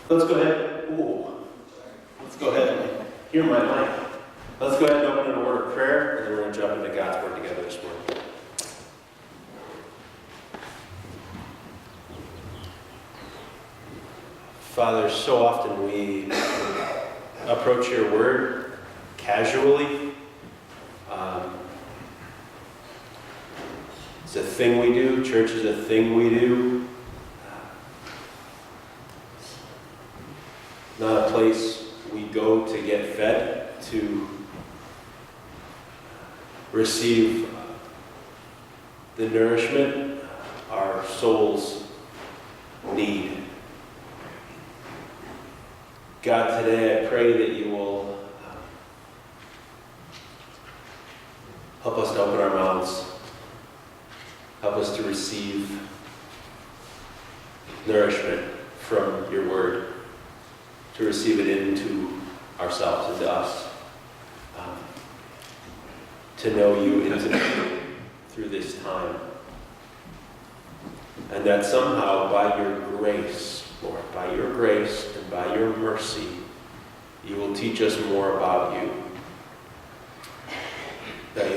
Let's go ahead. Let's go ahead and hear my mic. Let's go ahead and open in a word of prayer, and then we're going to jump into God's Word together this morning. Father, so often we approach your Word casually. It's a thing we do. Church is a thing we do. Not a place we go to get fed, to receive the nourishment our souls need. God, today I pray that you will help us to open our mouths, help us to receive nourishment from your word, to receive it into ourselves, into us, to know you intimately through this time. And that somehow by your grace, Lord, by your grace and by your mercy, you will teach us more about you. That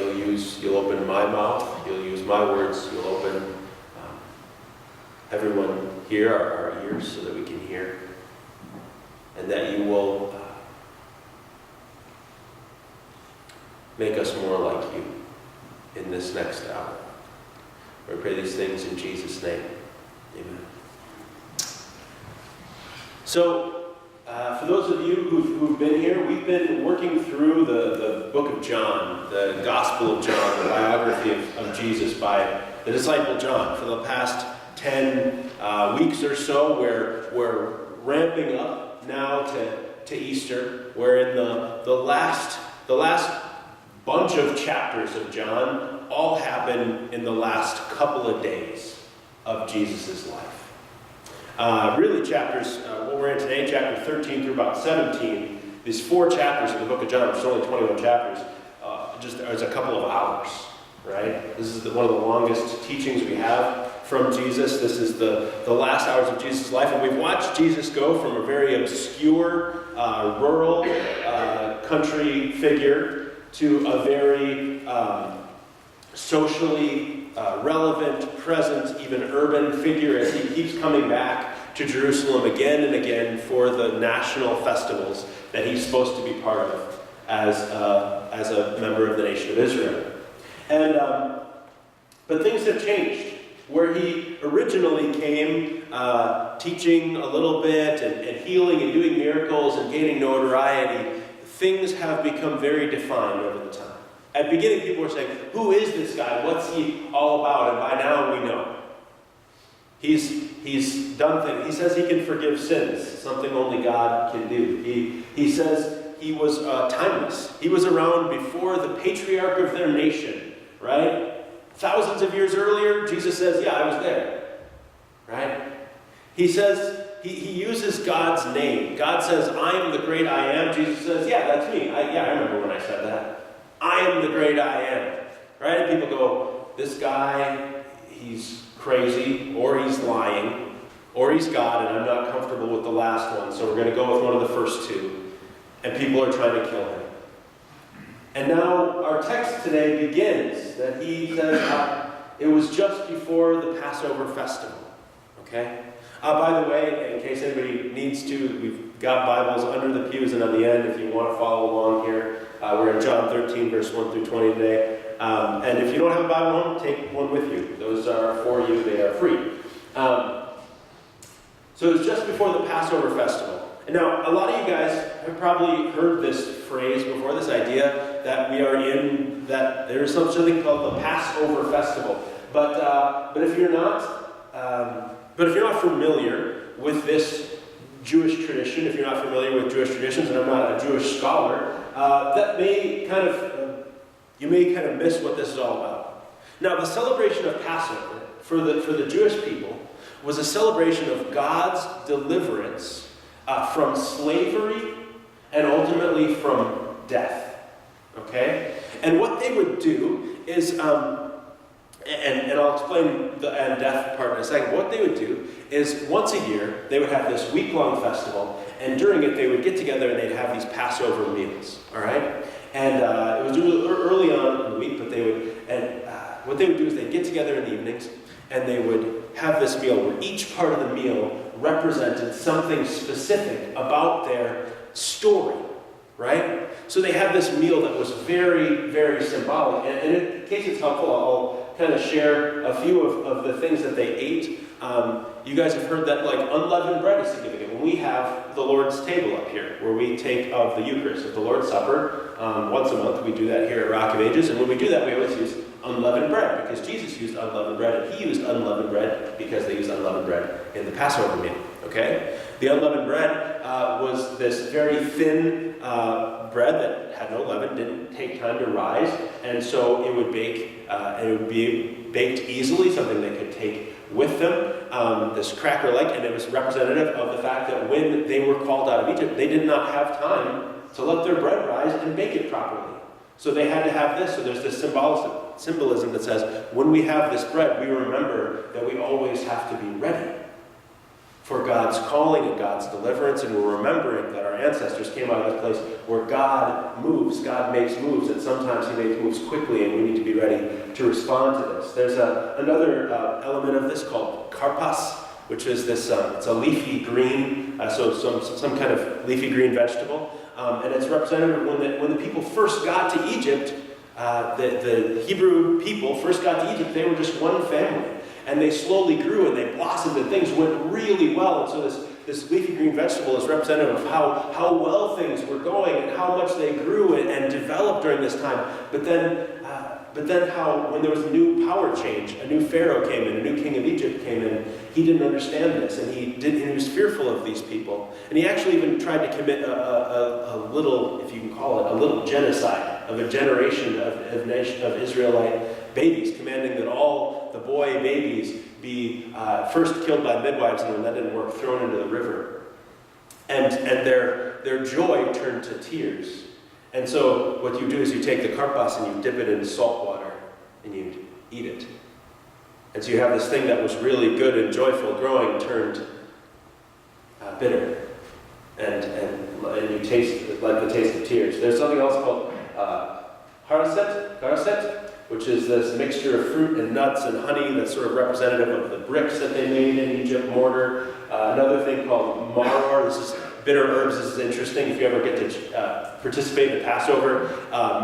you'll open my mouth, you'll use my words, you'll open everyone here, our ears, so that we can hear. And that you will make us more like you in this next hour. We pray these things in Jesus' name. Amen. So, for those of you who've been here, we've been working through the book of John, the Gospel of John, the biography of Jesus by the disciple John. For the past 10 weeks or so, we're ramping up now to Easter. We're in the last bunch of chapters of John. All happen in the last couple of days of Jesus' life. Really chapters, what we're in today, chapter 13 through about 17, these 4 chapters in the book of John, which is only 21 chapters, just as a couple of hours, right? This is one of the longest teachings we have from Jesus. This is the last hours of Jesus' life, and we've watched Jesus go from a very obscure, rural country figure to a very socially relevant, present, even urban figure as he keeps coming back to Jerusalem again and again for the national festivals that he's supposed to be part of as a member of the nation of Israel. And but things have changed. Where he originally came teaching a little bit and healing and doing miracles and gaining notoriety, things have become very defined over the time. At the beginning, people were saying, who is this guy? What's he all about? And by now we know. He's done things. He says he can forgive sins, something only God can do. He says he was timeless. He was around before the patriarch of their nation, right? Thousands of years earlier, Jesus says, yeah, I was there, right? He says, he uses God's name. God says, I am the great I am. Jesus says, yeah, that's me. I remember when I said that. I am the great I am, right? And people go, this guy, he's crazy, or he's lying, or he's God, and I'm not comfortable with the last one, so we're going to go with one of the first two. And people are trying to kill him. And now our text today begins that he says it was just before the Passover festival. Okay? By the way, in case anybody needs to, we've got Bibles under the pews and on the end if you want to follow along here. We're in John 13, verse 1 through 20 today. And if you don't have a Bible home, take one with you. Those are for you. They are free. So it was just before the Passover festival. And now, a lot of you guys have probably heard this phrase before, this idea that we are in, that there is something called the Passover festival. But if you're not familiar with this Jewish tradition, if you're not familiar with Jewish traditions, and I'm not a Jewish scholar, that may kind of you may kind of miss what this is all about. Now, the celebration of Passover for the Jewish people was a celebration of God's deliverance from slavery and ultimately from death. Okay? And what they would do is And I'll explain the and death part in a second. What they would do is once a year, they would have this week-long festival, and during it, they would get together and they'd have these Passover meals, all right? And it was early on in the week, but what they would do is they'd get together in the evenings, and they would have this meal where each part of the meal represented something specific about their story, right? So they had this meal that was very, very symbolic. And in case it's helpful, I'll kind of share a few of the things that they ate. You guys have heard that like unleavened bread is significant. When we have the Lord's table up here, where we take of the Eucharist, of the Lord's Supper, once a month, we do that here at Rock of Ages. And when we do that, we always use unleavened bread, because Jesus used unleavened bread, and he used unleavened bread because they used unleavened bread in the Passover meal, okay? The unleavened bread was this very thin bread that had no leaven, didn't take time to rise, and so it would bake, and it would be baked easily, something they could take with them, this cracker-like, and it was representative of the fact that when they were called out of Egypt, they did not have time to let their bread rise and bake it properly. So they had to have this, so there's this symbolism that says, when we have this bread, we remember that we always have to be ready for God's calling and God's deliverance, and we're remembering that our ancestors came out of this place where God moves, God makes moves, and sometimes he makes moves quickly, and we need to be ready to respond to this. There's another element of this called karpas, which is this, it's a leafy green, so some kind of leafy green vegetable, and it's representative when the people first got to Egypt, the Hebrew people first got to Egypt, they were just one family. And they slowly grew and they blossomed and things went really well. And so this leafy green vegetable is representative of how well things were going and how much they grew and developed during this time. But then how, when there was a new power change, a new Pharaoh came in, a new king of Egypt came in, he didn't understand this, and he was fearful of these people. And he actually even tried to commit a little, if you can call it, a little genocide of a generation of Israelite babies, commanding that all the boy babies be first killed by midwives, and when that didn't work, thrown into the river. And their joy turned to tears. And so what you do is you take the karpas and you dip it in salt water and you eat it. And so you have this thing that was really good and joyful growing turned bitter. And you taste it like the taste of tears. There's something else called haraset, which is this mixture of fruit and nuts and honey that's sort of representative of the bricks that they made in Egypt, mortar. Another thing called maror. This is bitter herbs. This is interesting. If you ever get to participate in the Passover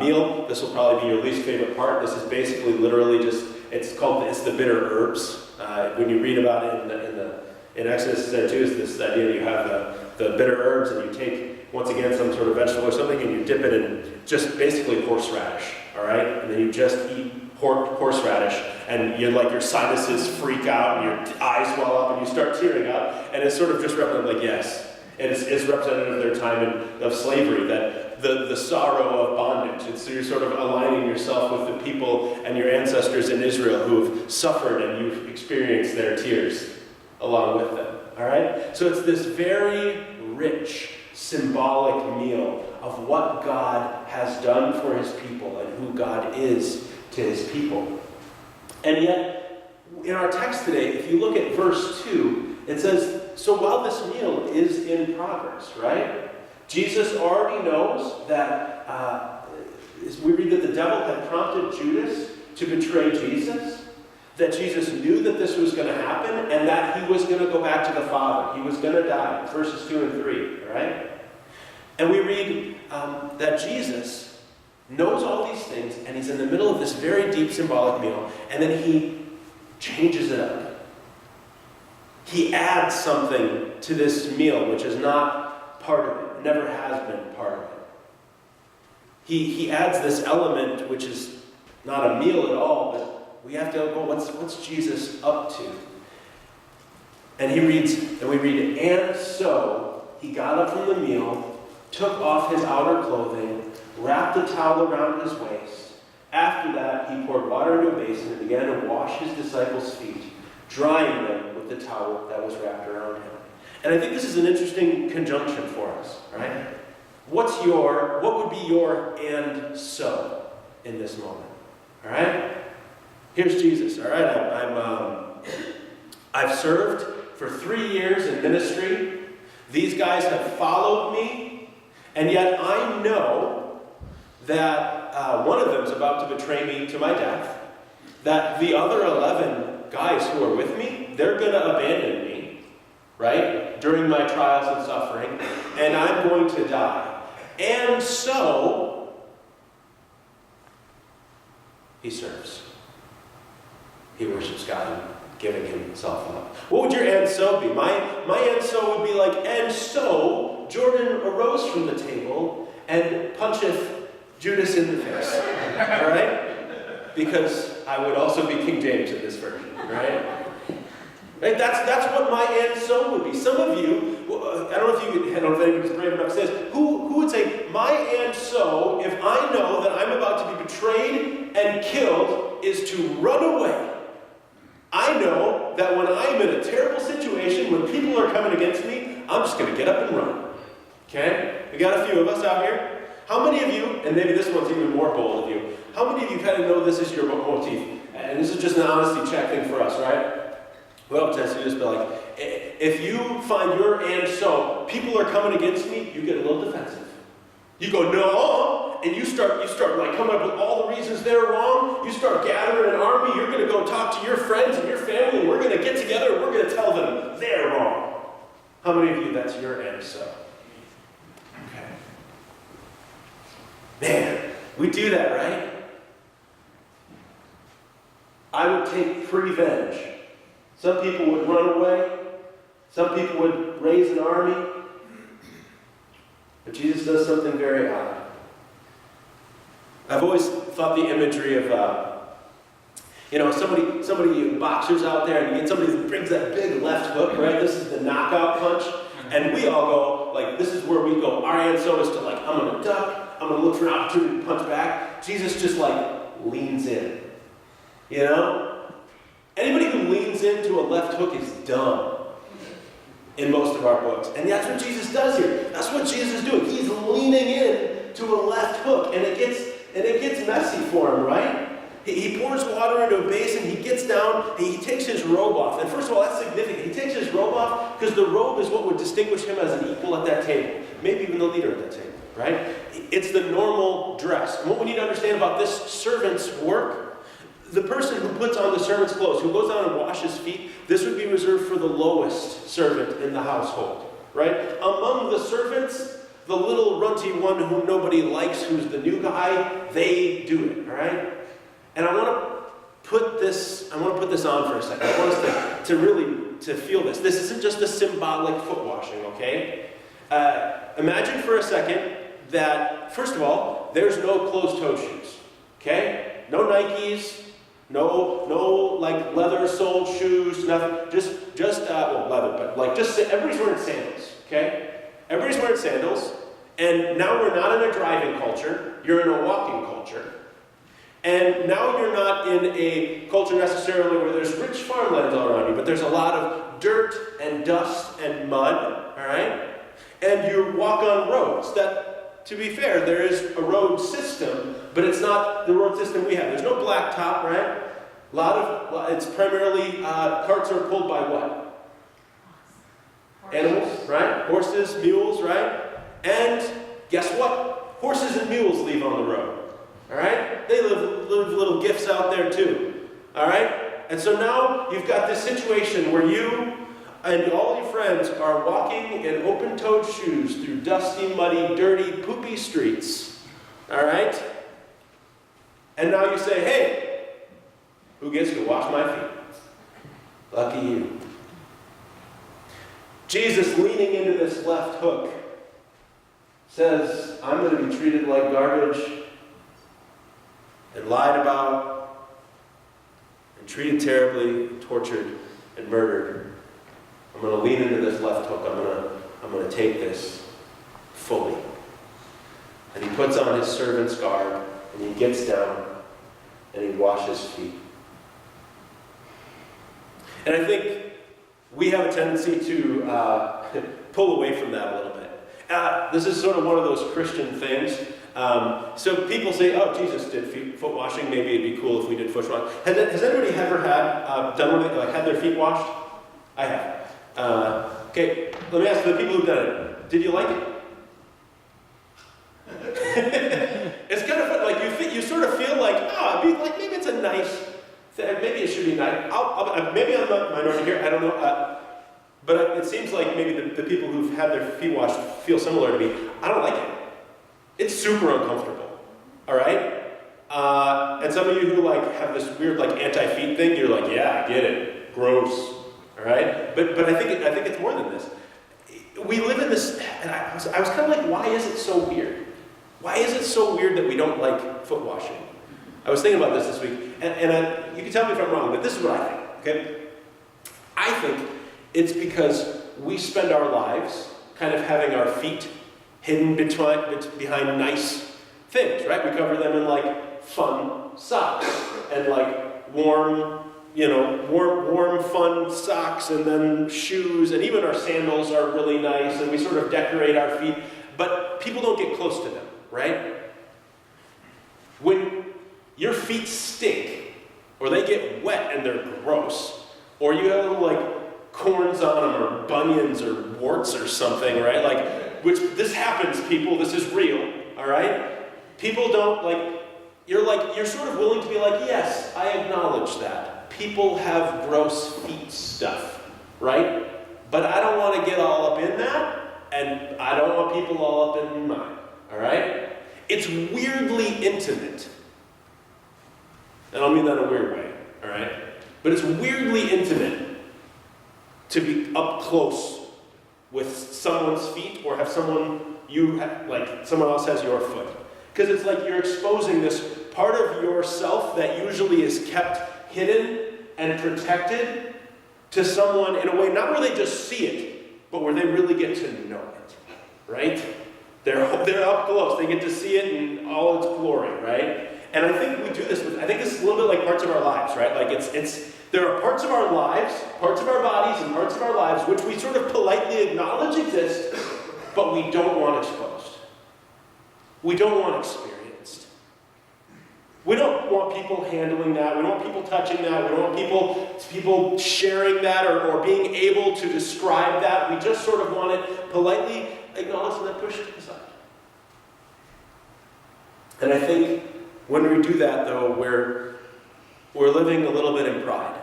meal, this will probably be your least favorite part. This is basically literally just, it's the bitter herbs. When you read about it in Exodus there too, is this idea that you have the bitter herbs and you take, once again, some sort of vegetable or something and you dip it in just basically horseradish, all right? And then you just eat horseradish, and your sinuses freak out and your eyes swell up and you start tearing up, and it's sort of just representative, like, yes, it's representative of their time of slavery, that the sorrow of bondage. And so you're sort of aligning yourself with the people and your ancestors in Israel who have suffered, and you've experienced their tears along with them. All right? So it's this very rich, symbolic meal of what God has done for his people and who God is to his people. And yet, in our text today, if you look at verse 2, it says, so while this meal is in progress, right? Jesus already knows that, we read that the devil had prompted Judas to betray Jesus, that Jesus knew that this was going to happen, and that he was going to go back to the Father. He was going to die, verses 2 and 3, right? And we read that Jesus knows all these things, and he's in the middle of this very deep symbolic meal, and then he changes it up. He adds something to this meal, which is not part of it, never has been part of it. He adds this element, which is not a meal at all, but we have to go, what's Jesus up to? And we read, and so he got up from the meal, took off his outer clothing, wrapped a towel around his waist. After that, he poured water into a basin and began to wash his disciples' feet, drying them with the towel that was wrapped around him. And I think this is an interesting conjunction for us, right? What would be your and so in this moment? All right? Here's Jesus, all right? I've served for 3 years in ministry. These guys have followed me, and yet I know that one of them is about to betray me to my death, that the other 11 guys who are with me, they're going to abandon me, right, during my trials and suffering, and I'm going to die. And so, he serves. He worships God, giving himself up. What would your and so be? My and so would be like, and so Jordan arose from the table and puncheth Judas in the face. All right? Because I would also be King James in this version, right? Right? That's what my and so would be. Some of you, I don't know if anybody's brave enough to say this, who would say, my and so, if I know that I'm about to be betrayed and killed, is to run away. I know that when I'm in a terrible situation, when people are coming against me, I'm just going to get up and run. Okay? We got a few of us out here. How many of you, and maybe this one's even more bold of you, how many of you kind of know this is your motif? And this is just an honesty check thing for us, right? Well, tends to just be like, if you find your and so, people are coming against me, you get a little defensive. You go, no, and you start like coming up with all the reasons they're wrong. You start gathering an army. You're going to go talk to your friends and your family, and we're going to get together and we're going to tell them they're wrong. How many of you, that's your and so? Okay. Man, we do that, right? I would take revenge. Some people would run away. Some people would raise an army. But Jesus does something very odd. I've always thought the imagery of, somebody boxers out there, and you get somebody who brings that big left hook, right? This is the knockout punch. And we all go, like, this is where we go. Our and so is to, like, I'm going to duck. I'm going to look for an opportunity to punch back. Jesus just, like, leans in. You know? Anybody who leans into a left hook is dumb. In most of our books. And that's what Jesus does here. That's what Jesus is doing. He's leaning in to a left hook, and it gets messy for him, right? He pours water into a basin, he gets down, and he takes his robe off. And first of all, that's significant. He takes his robe off because the robe is what would distinguish him as an equal at that table. Maybe even the leader at that table, right? It's the normal dress. And what we need to understand about this servant's work, the person who puts on the servant's clothes, who goes down and washes feet, this would be reserved for the lowest servant in the household, right? Among the servants, the little runty one who nobody likes, who's the new guy, they do it, all right? And I want to put this on for a second. I want us to really feel this. This isn't just a symbolic foot washing, okay? Imagine for a second that, first of all, there's no closed-toed shoes, okay? No Nikes. No, like leather-soled shoes, nothing. Just leather, but like everybody's wearing sandals, okay? Everybody's wearing sandals, and now we're not in a driving culture. You're in a walking culture, and now you're not in a culture necessarily where there's rich farmlands all around you, but there's a lot of dirt and dust and mud, all right? And you walk on roads that, to be fair, there is a road system, but it's not the road system we have. There's no blacktop, right? It's primarily, carts are pulled by what? Animals, right? Horses, mules, right? And guess what? Horses and mules leave on the road, all right? They live little gifts out there too, all right? And so now you've got this situation where you and all your friends are walking in open-toed shoes through dusty, muddy, dirty, poopy streets. All right? And now you say, hey, who gets to wash my feet? Lucky you. Jesus, leaning into this left hook, says, I'm going to be treated like garbage and lied about and treated terribly, and tortured and murdered. I'm going to lean into this left hook. I'm going to take this fully. And he puts on his servant's garb, and he gets down, and he washes feet. And I think we have a tendency to pull away from that a little bit. This is sort of one of those Christian things So people say, oh, Jesus did foot washing. Maybe it'd be cool if we did foot washing. Has anybody ever done one, like had their feet washed? I have. Okay, let me ask the people who've done it. Did you like it? It's kind of fun. Like you sort of feel like, maybe it's a nice thing. Maybe it should be nice. Maybe I'm a minority here. I don't know. But it seems like maybe the people who've had their feet washed feel similar to me. I don't like it. It's super uncomfortable. All right? And some of you who have this weird anti-feet thing, you're like, yeah, I get it. Gross. All right? But I think it's more than this. We live in this, and I was kind of like, why is it so weird? Why is it so weird that we don't like foot washing? I was thinking about this week, and you can tell me if I'm wrong, but this is what I think, okay? I think it's because we spend our lives kind of having our feet hidden behind nice things, right? We cover them in fun socks and warm, fun socks, and then shoes, and even our sandals are really nice, and we sort of decorate our feet, but people don't get close to them, right? When your feet stink, or they get wet and they're gross, or you have little corns on them, or bunions, or warts, or something, right? Which this happens, people. This is real, all right? People don't you're sort of willing to be like, yes, I acknowledge that. People have gross feet stuff, right? But I don't want to get all up in that, and I don't want people all up in mine, all right? It's weirdly intimate. I don't mean that in a weird way, all right? But it's weirdly intimate to be up close with someone's feet, or have someone else has your foot. Because it's like you're exposing this part of yourself that usually is kept hidden and protected to someone in a way, not where they just see it, but where they really get to know it, right? They're up close. They get to see it in all its glory, right? And I think we do this I think it's a little bit like parts of our lives, right? There are parts of our lives, parts of our bodies, and parts of our lives which we sort of politely acknowledge exist, but we don't want exposed. We don't want experienced. We don't want people handling that. We don't want people touching that. We don't want people sharing that or being able to describe that. We just sort of want it politely acknowledged and then pushed to the side. And I think when we do that, though, we're living a little bit in pride.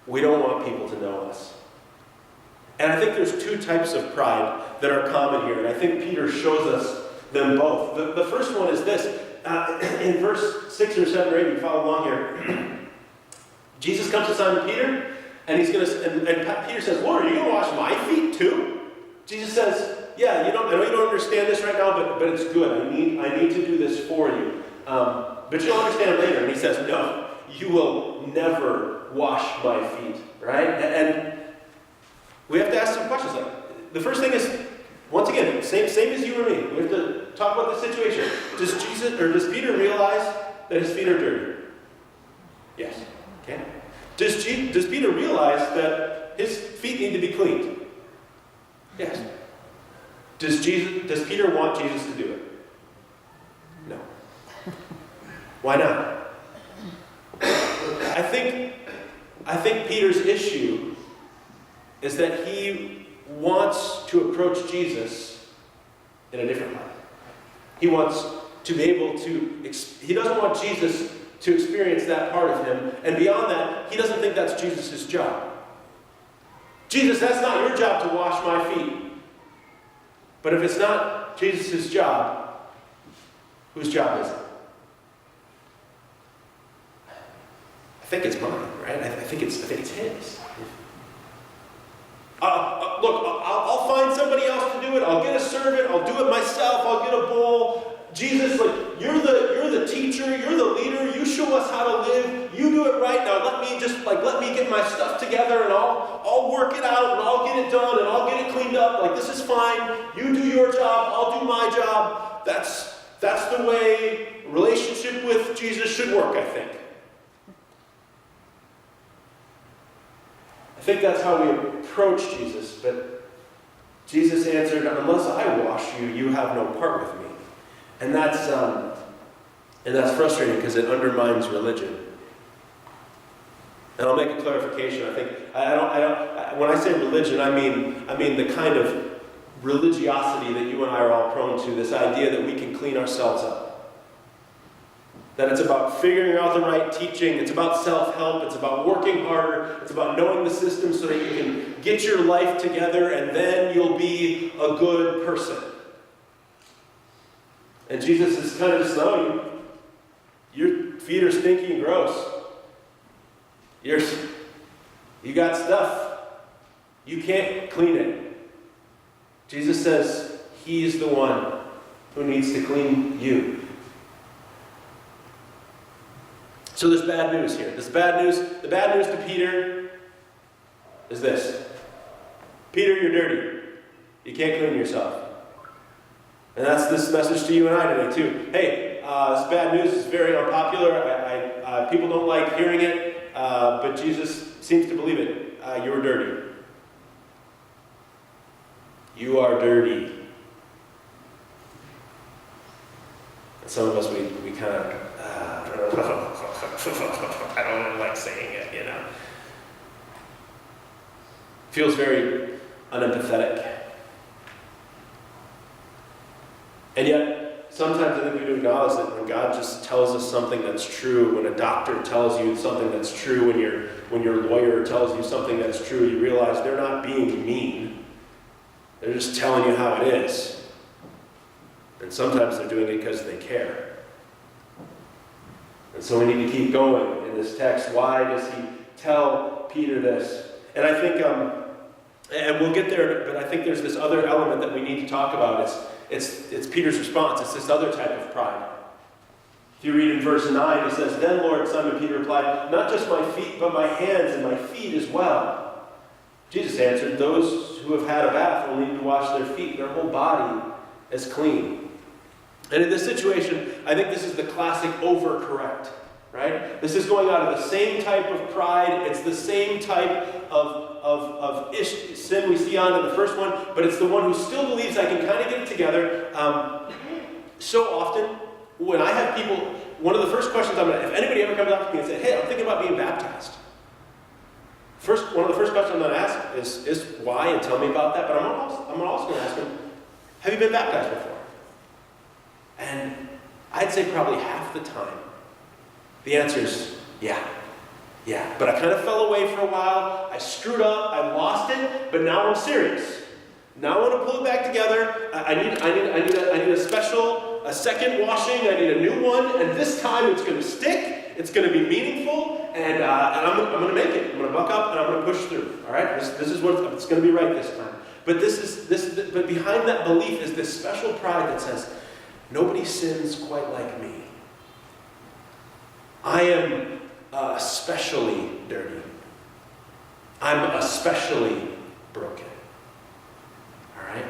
We don't want people to know us. And I think there's two types of pride that are common here, and I think Peter shows us them both. The first one is this. In verse 6 or 7 or 8, you follow along here. Jesus comes to Simon Peter, and he's going to, and Peter says, Lord, are you going to wash my feet too? Jesus says, yeah, I know you don't understand this right now, but it's good. I need to do this for you. But you'll understand it later. And he says, no, you will never wash my feet, right? And we have to ask some questions. The first thing is, once again, same as you or me. We have to talk about the situation. Does Peter realize that his feet are dirty? Yes. Okay. Does Peter realize that his feet need to be cleaned? Yes. Does Peter want Jesus to do it? No. Why not? I think Peter's issue is that he wants to approach Jesus in a different way. He wants to be able to, he doesn't want Jesus to experience that part of him, and beyond that, he doesn't think that's Jesus' job. Jesus, that's not your job to wash my feet. But if it's not Jesus' job, whose job is it? I think it's mine, right? I think it's his. Look, I'll find somebody else to do it. I'll get a servant. I'll do it myself. I'll get a bowl. Jesus, you're the teacher. You're the leader. You show us how to live. You do it right now. Let me get my stuff together, and I'll work it out, and I'll get it done, and I'll get it cleaned up. This is fine. You do your job. I'll do my job. That's the way a relationship with Jesus should work, I think. I think that's how we approach Jesus, but Jesus answered, unless I wash you, you have no part with me. And that's frustrating because it undermines religion. And I'll make a clarification. I think when I say religion, I mean the kind of religiosity that you and I are all prone to. This idea that we can clean ourselves up. That it's about figuring out the right teaching. It's about self-help. It's about working harder. It's about knowing the system so that you can get your life together, and then you'll be a good person. And Jesus is kind of just knowing your feet are stinky and gross. You got stuff. You can't clean it. Jesus says he's the one who needs to clean you. So there's bad news here. The bad news to Peter is this. Peter, you're dirty. You can't clean yourself. And that's this message to you and I today too. Hey, this bad news is very unpopular. People don't like hearing it, but Jesus seems to believe it. You're dirty. You are dirty. And some of us, we kind of, I don't really like saying it, you know. Feels very unempathetic. And yet, sometimes I think we do acknowledge that when God just tells us something that's true, when a doctor tells you something that's true, when your lawyer tells you something that's true, you realize they're not being mean. They're just telling you how it is. And sometimes they're doing it because they care. And so we need to keep going in this text. Why does he tell Peter this? And I think, and we'll get there, but I think there's this other element that we need to talk about. It's Peter's response. It's this other type of pride. If you read in verse 9, it says, "Then Lord, Simon Peter replied, 'Not just my feet, but my hands and my feet as well.' Jesus answered, 'Those who have had a bath will need to wash their feet. Their whole body is clean.'" And in this situation, I think this is the classic overcorrect, right? This is going out of the same type of pride. It's the same type of sin we see on in the first one, but it's the one who still believes I can kind of get it together. So often, when I have people, one of the first questions if anybody ever comes up to me and says, "Hey, I'm thinking about being baptized." One of the first questions I'm going to ask is why, and tell me about that. But I'm also going to ask them, have you been baptized before? And I'd say probably half the time, the answer is yeah. But I kind of fell away for a while. I screwed up. I lost it. But now I'm serious. Now I want to pull it back together. I need a second washing. I need a new one. And this time it's going to stick. It's going to be meaningful. And I'm going to make it. I'm going to buck up and I'm going to push through. All right. This is what it's going to be right this time. But But behind that belief is this special pride that says, nobody sins quite like me. I am especially dirty. I'm especially broken. All right?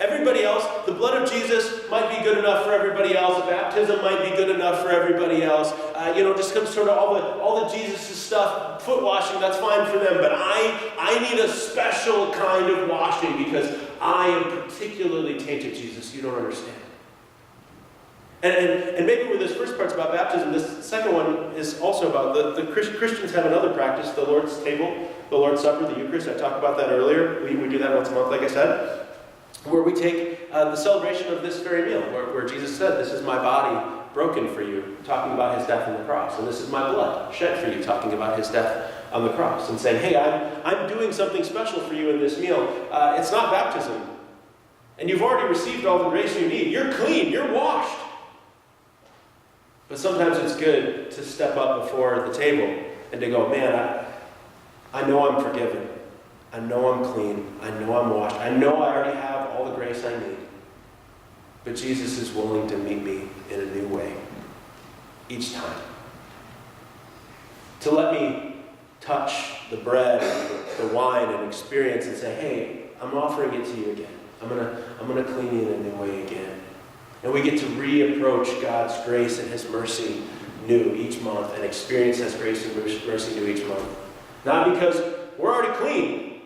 Everybody else, the blood of Jesus might be good enough for everybody else. Baptism might be good enough for everybody else. Just some sort of all the Jesus stuff, foot washing, that's fine for them. But I need a special kind of washing because I am particularly tainted, Jesus. You don't understand. And maybe when this first part's about baptism, this second one is also about the Christians have another practice, the Lord's table, the Lord's Supper, the Eucharist. I talked about that earlier. We do that once a month, like I said, where we take the celebration of this very meal, where Jesus said, "This is my body broken for you," talking about his death on the cross. And this is my blood shed for you, talking about his death on the cross. And saying, hey, I'm doing something special for you in this meal. It's not baptism. And you've already received all the grace you need. You're clean. You're washed. But sometimes it's good to step up before the table and to go, man, I know I'm forgiven. I know I'm clean. I know I'm washed. I know I already have all the grace I need. But Jesus is willing to meet me in a new way each time. To let me touch the bread and the wine and experience and say, hey, I'm offering it to you again. I'm gonna clean you in a new way again. And we get to reapproach God's grace and his mercy new each month and experience his grace and mercy new each month. Not because we're already clean,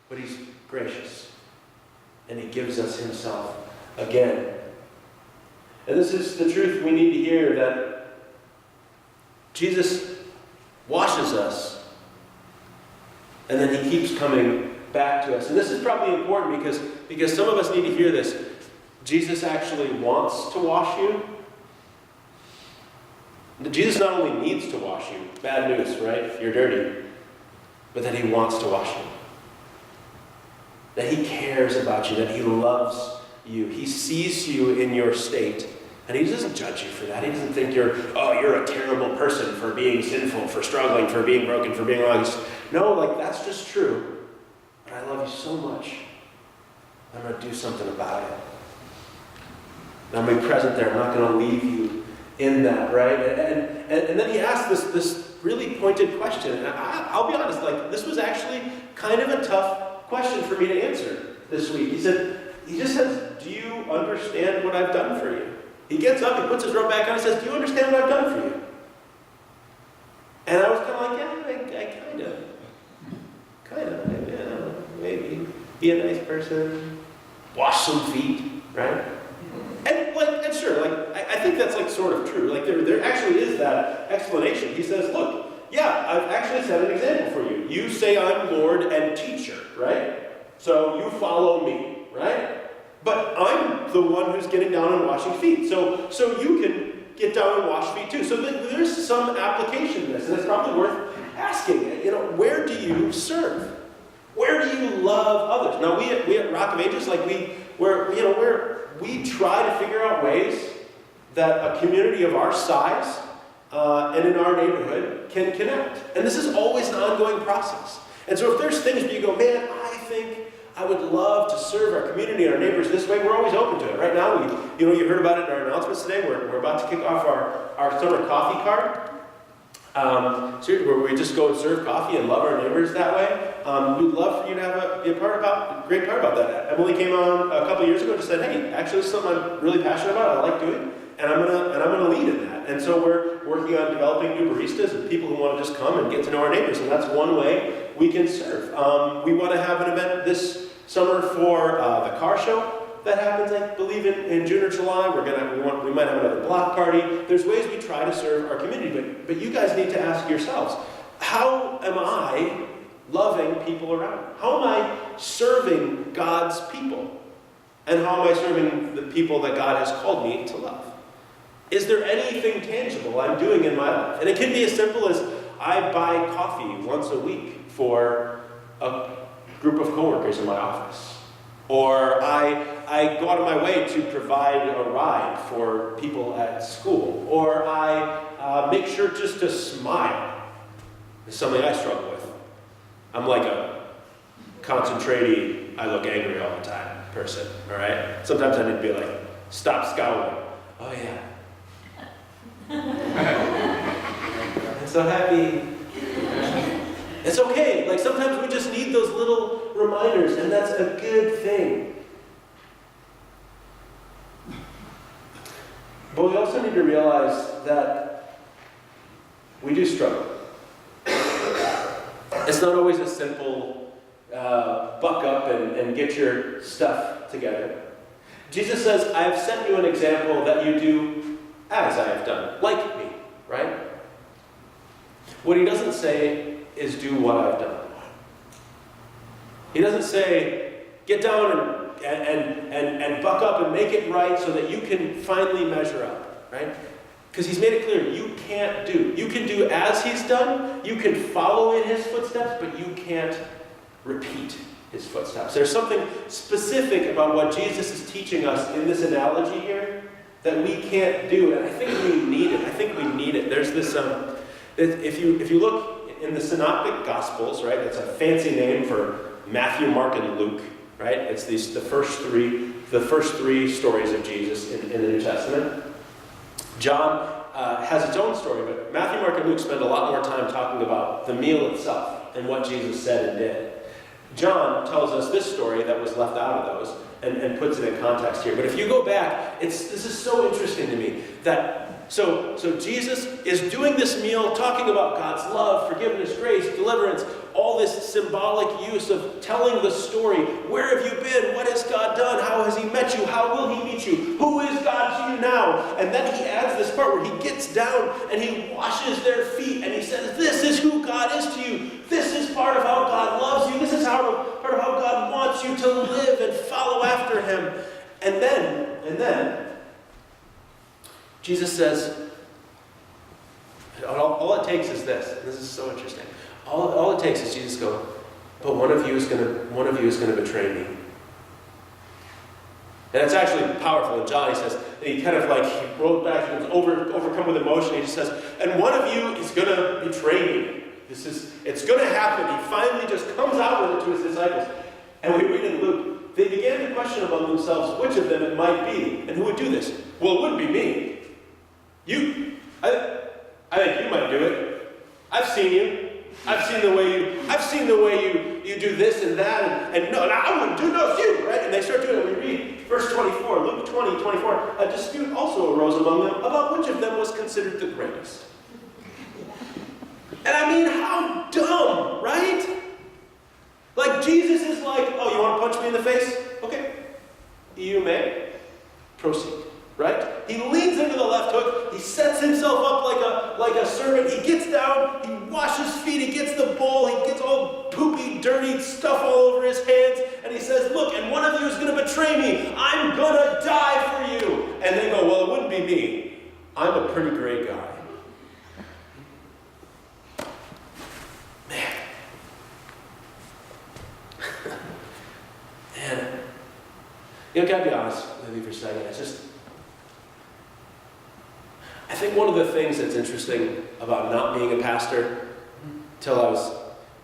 but he's gracious. And he gives us himself again And this is the truth we need to hear, that Jesus washes us, and then he keeps coming back to us. And this is probably important because some of us need to hear this. Jesus actually wants to wash you. Jesus not only needs to wash you, bad news, right? You're dirty. But that he wants to wash you. That he cares about you, that he loves you. He sees you in your state. And he doesn't judge you for that. He doesn't think you're a terrible person for being sinful, for struggling, for being broken, for being wrong. No, that's just true. But I love you so much. I'm going to do something about it. And I'm going to be present there. I'm not going to leave you in that, right? And then he asked this really pointed question. And I'll be honest, this was actually kind of a tough question for me to answer this week. He just says, do you understand what I've done for you? He gets up, he puts his robe back on, and says, do you understand what I've done for you? And I was kind of like, yeah, I kind of, yeah, maybe. Be a nice person, wash some feet, right? And sure, I think that's sort of true. There actually is that explanation. He says, look, yeah, I've actually set an example for you. You say I'm Lord and teacher, right? So you follow me, right? But I'm the one who's getting down and washing feet. So you can get down and wash feet too. So there's some application to this, and it's probably worth asking. Where do you serve? Where do you love others? Now we at Rock of Ages, we try to figure out ways that a community of our size and in our neighborhood can connect. And this is always an ongoing process. And so if there's things where you go, man, I think I would love to serve our community and our neighbors this way, we're always open to it. Right now, you heard about it in our announcements today. We're about to kick off our summer coffee cart. Where we just go and serve coffee and love our neighbors that way. We'd love for you to be a great part about that. Emily came on a couple years ago and just said, hey, actually this is something I'm really passionate about, I like doing, and I'm gonna lead in that. And so we're working on developing new baristas and people who want to just come and get to know our neighbors, and that's one way we can serve. We want to have an event this summer for the car show that happens, I believe, in June or July. We might have another block party. There's ways we try to serve our community, but you guys need to ask yourselves, how am I loving people around? How am I serving God's people? And how am I serving the people that God has called me to love? Is there anything tangible I'm doing in my life? And it can be as simple as I buy coffee once a week for a group of coworkers in my office. Or I go out of my way to provide a ride for people at school. Or I make sure just to smile. It's something I struggle with. I'm like a concentrated, I look angry all the time person, all right? Sometimes I need to be like, stop scowling. Oh yeah. I'm so happy. It's okay. Sometimes we just need those little reminders, and that's a good thing. But we also need to realize that we do struggle. It's not always a simple buck up and get your stuff together. Jesus says, I have sent you an example that you do as I have done, like me, right? What he doesn't say is do what I've done. He doesn't say, get down and buck up and make it right so that you can finally measure up, right? Because he's made it clear, you can't do. You can do as he's done, you can follow in his footsteps, but you can't repeat his footsteps. There's something specific about what Jesus is teaching us in this analogy here that we can't do, and I think we need it. There's this, if you look in the Synoptic Gospels, right, it's a fancy name for Matthew, Mark, and Luke, right? It's the first three stories of Jesus in the New Testament. John has its own story, but Matthew, Mark, and Luke spend a lot more time talking about the meal itself and what Jesus said and did. John tells us this story that was left out of those and puts it in context here. But if you go back, this is so interesting to me that so Jesus is doing this meal, talking about God's love, forgiveness, grace, deliverance, all this symbolic use of telling the story. Where have you been? What has God done? How has he met you? How will he meet you? Who is God to you now? And then he adds this part where he gets down and he washes their feet and he says, this is who God is to you. This is part of how God loves you. This is part of how God wants you to live and follow after him. And then, Jesus says, all it takes is this. This is so interesting. All it takes is Jesus go, but one of you is going to betray me. And it's actually powerful. In John, he says, and he kind of like, he rolled back and was overcome with emotion. He just says, and one of you is going to betray me. It's going to happen. He finally just comes out with it to his disciples. And we read in Luke, they began to question among themselves which of them it might be, and who would do this. Well, it wouldn't be me. I think you might do it. I've seen you. I've seen the way you do this and that, and no, I wouldn't do no, it's you, right? And they start doing it. We read verse 24, Luke 20:24. A dispute also arose among them about which of them was considered the greatest. And I mean, how dumb, right? Like Jesus is like, oh, you want to punch me in the face? Okay, you may proceed. Right? He leans into the left hook. He sets himself up like a servant. He gets down. He washes feet. He gets the bowl. He gets all poopy, dirty stuff all over his hands. And he says, look, and one of you is going to betray me. I'm going to die for you. And they go, well, it wouldn't be me. I'm a pretty great guy. Man. Man. You know, gotta be honest with you for a second. I think one of the things that's interesting about not being a pastor till I was,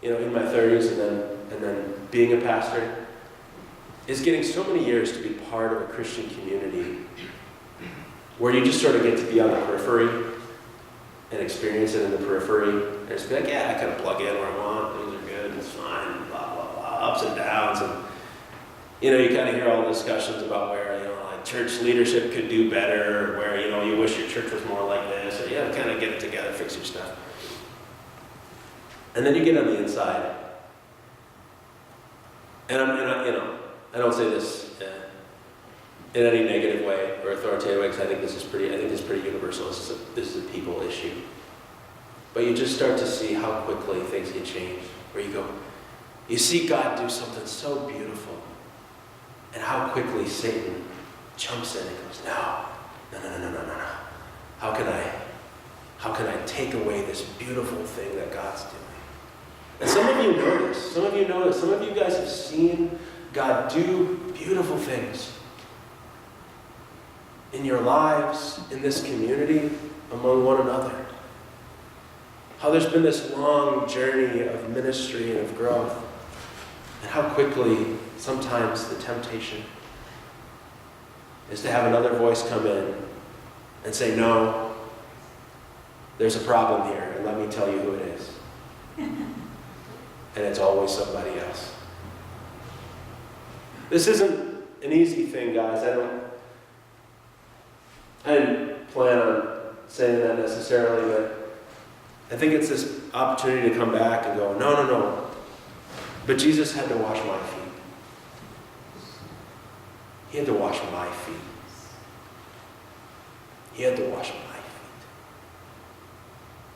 in my 30s and then being a pastor is getting so many years to be part of a Christian community where you just sort of get to be on the periphery and experience it in the periphery and just be like, yeah, I kind of plug in where I want, things are good, it's fine, blah, blah, blah, ups and downs. And, you kind of hear all the discussions about where, church leadership could do better, or where, you wish your church was more like this, or, kind of get it together, fix your stuff. And then you get on the inside. And I don't say this in any negative way or authoritative way, because I think this is pretty universal. This is a people issue. But you just start to see how quickly things get changed. Where you see God do something so beautiful, and how quickly Satan jumps in and goes, no. How can I take away this beautiful thing that God's doing? And some of you know this. Some of you guys have seen God do beautiful things in your lives, in this community, among one another. How there's been this long journey of ministry and of growth. And how quickly sometimes the temptation is to have another voice come in and say, no, there's a problem here, and let me tell you who it is. And it's always somebody else. This isn't an easy thing, guys. I didn't plan on saying that necessarily, but I think it's this opportunity to come back and go, no. But Jesus had to wash my feet. He had to wash my feet. He had to wash my feet.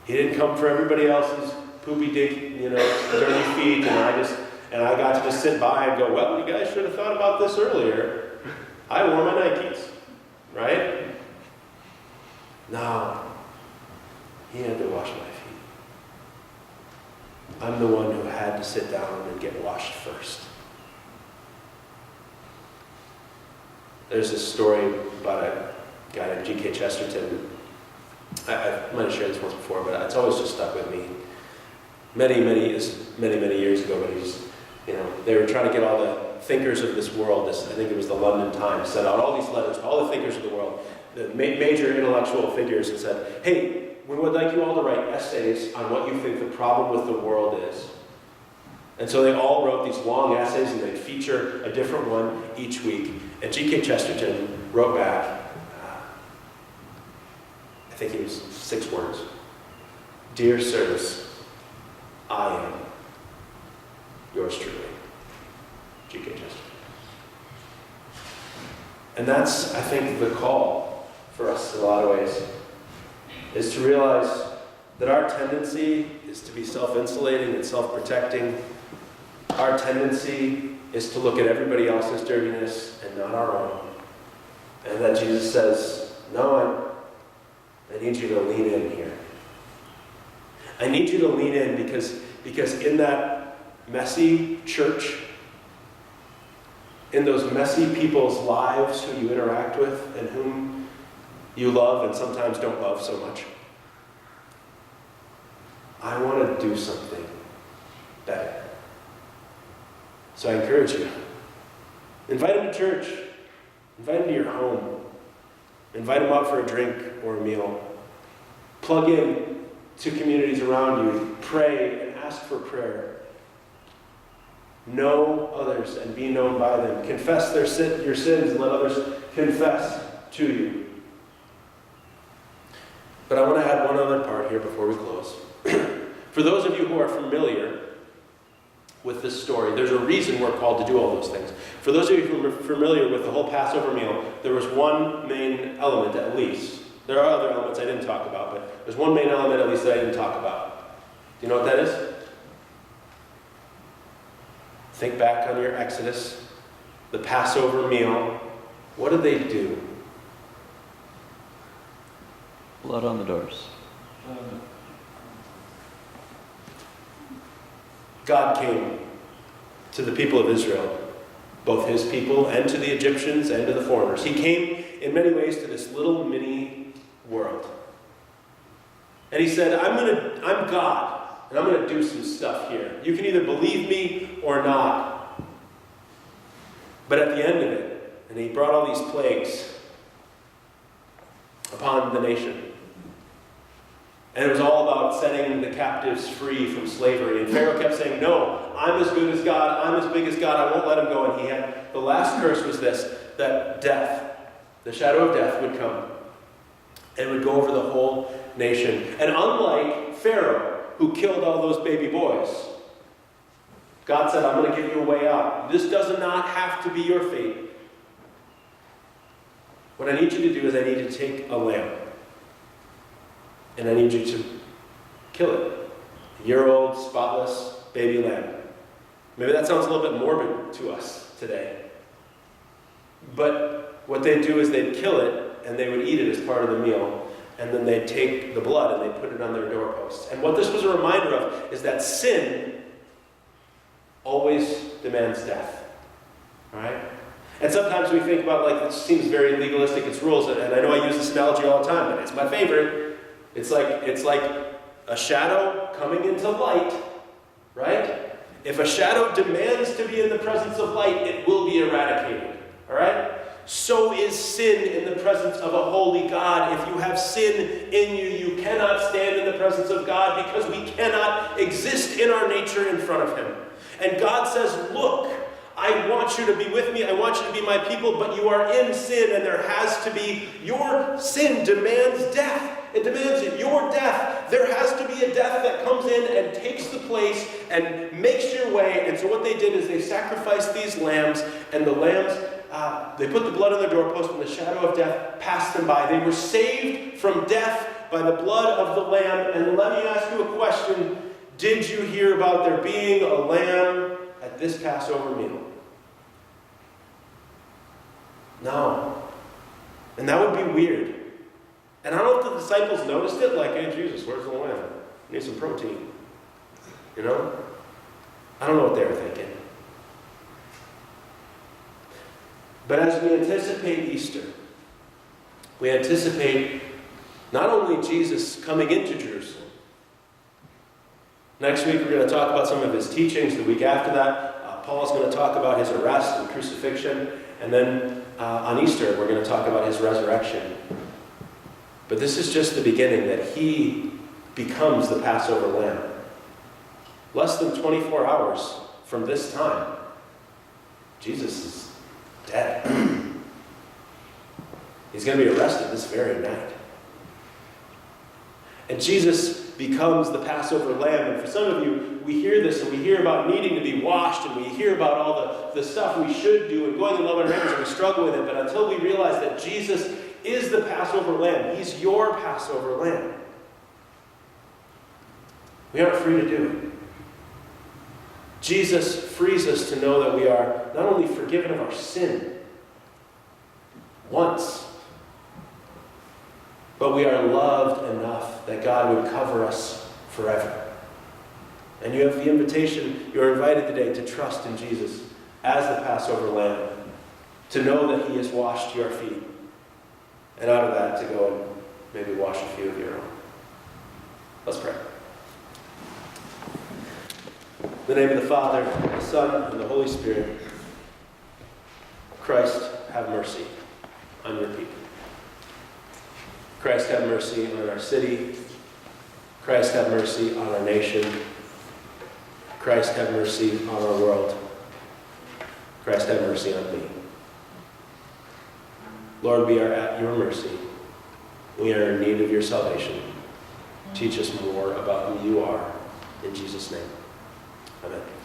He didn't come for everybody else's poopy, dirty feet, and I got to just sit by and go, well, you guys should have thought about this earlier. I wore my Nikes, right? No. He had to wash my feet. I'm the one who had to sit down and get washed first. There's this story about a guy named G.K. Chesterton. I might have shared this once before, but it's always just stuck with me. Many years ago, but they were trying to get all the thinkers of this world, I think it was the London Times, sent out all these letters to all the thinkers of the world, the major intellectual figures, and said, hey, we would like you all to write essays on what you think the problem with the world is. And so they all wrote these long essays, and they'd feature a different one each week. And G.K. Chesterton wrote back, I think it was 6 words. Dear sirs, I am. yours truly, G.K. Chesterton. And that's, I think, the call for us in a lot of ways, is to realize that our tendency is to be self-insulating and self-protecting. Our tendency is to look at everybody else's dirtiness and not our own. And that Jesus says, no, I need you to lean in here. I need you to lean in because in that messy church, in those messy people's lives who you interact with and whom you love and sometimes don't love so much, I want to do something better. So I encourage you. Invite them to church. Invite them to your home. Invite them out for a drink or a meal. Plug in to communities around you. Pray and ask for prayer. Know others and be known by them. Confess your sins and let others confess to you. But I want to add one other part here before we close. For those of you who are familiar with this story, there's a reason we're called to do all those things. For those of you who are familiar with the whole Passover meal, there was one main element at least. There are other elements I didn't talk about, but there's one main element at least that I didn't talk about. Do you know what that is? Think back on your Exodus, the Passover meal. What did they do? Blood on the doors. God came to the people of Israel, both his people and to the Egyptians and to the foreigners. He came in many ways to this little mini world. And he said, I'm God, and I'm going to do some stuff here. You can either believe me or not. But at the end of it, and he brought all these plagues upon the nation. And it was all about setting the captives free from slavery. And Pharaoh kept saying, no, I'm as good as God. I'm as big as God. I won't let him go. And he had, the last curse was this, that death, the shadow of death would come. And would go over the whole nation. And unlike Pharaoh, who killed all those baby boys, God said, I'm going to give you a way out. This does not have to be your fate. What I need you to do is I need you to take a lamb. And I need you to kill it. A year-old, spotless baby lamb. Maybe that sounds a little bit morbid to us today. But what they'd do is they'd kill it, and they would eat it as part of the meal. And then they'd take the blood and they'd put it on their doorposts. And what this was a reminder of is that sin always demands death. Right? And sometimes we think about, like, it seems very legalistic, it's rules, and I know I use this analogy all the time, but it's my favorite. It's like a shadow coming into light, right? If a shadow demands to be in the presence of light, it will be eradicated, all right? So is sin in the presence of a holy God. If you have sin in you, you cannot stand in the presence of God because we cannot exist in our nature in front of him. And God says, look, I want you to be with me, I want you to be my people, but you are in sin, and there has to be, your sin demands death. It demands it. Your death. There has to be a death that comes in and takes the place and makes your way. And so what they did is they sacrificed these lambs, and the lambs, they put the blood on their doorpost, and the shadow of death passed them by. They were saved from death by the blood of the lamb. And let me ask you a question. Did you hear about there being a lamb at this Passover meal? No. And that would be weird. And I don't know if the disciples noticed it, like, hey, Jesus, where's the lamb? I need some protein. You know? I don't know what they were thinking. But as we anticipate Easter, we anticipate not only Jesus coming into Jerusalem. Next week, we're going to talk about some of his teachings. The week after that, Paul's going to talk about his arrest and crucifixion. And then on Easter, we're going to talk about his resurrection. But this is just the beginning, that he becomes the Passover lamb. Less than 24 hours from this time, Jesus is dead. He's going to be arrested this very night. And Jesus becomes the Passover lamb. And for some of you, we hear this and we hear about needing to be washed and we hear about all the stuff we should do and going and loving our neighbors and we struggle with it. But until we realize that Jesus is the Passover lamb, he's your Passover lamb, we aren't free to do it. Jesus frees us to know that we are not only forgiven of our sin once, but we are loved enough that God would cover us forever. And you have the invitation, you're invited today to trust in Jesus as the Passover lamb, to know that he has washed your feet, and out of that to go and maybe wash a few of your own. Let's pray. In the name of the Father, the Son, and the Holy Spirit, Christ, have mercy on your people. Christ, have mercy on our city. Christ, have mercy on our nation. Christ, have mercy on our world. Christ, have mercy on me. Lord, we are at your mercy. We are in need of your salvation. Teach us more about who you are. In Jesus' name, amen.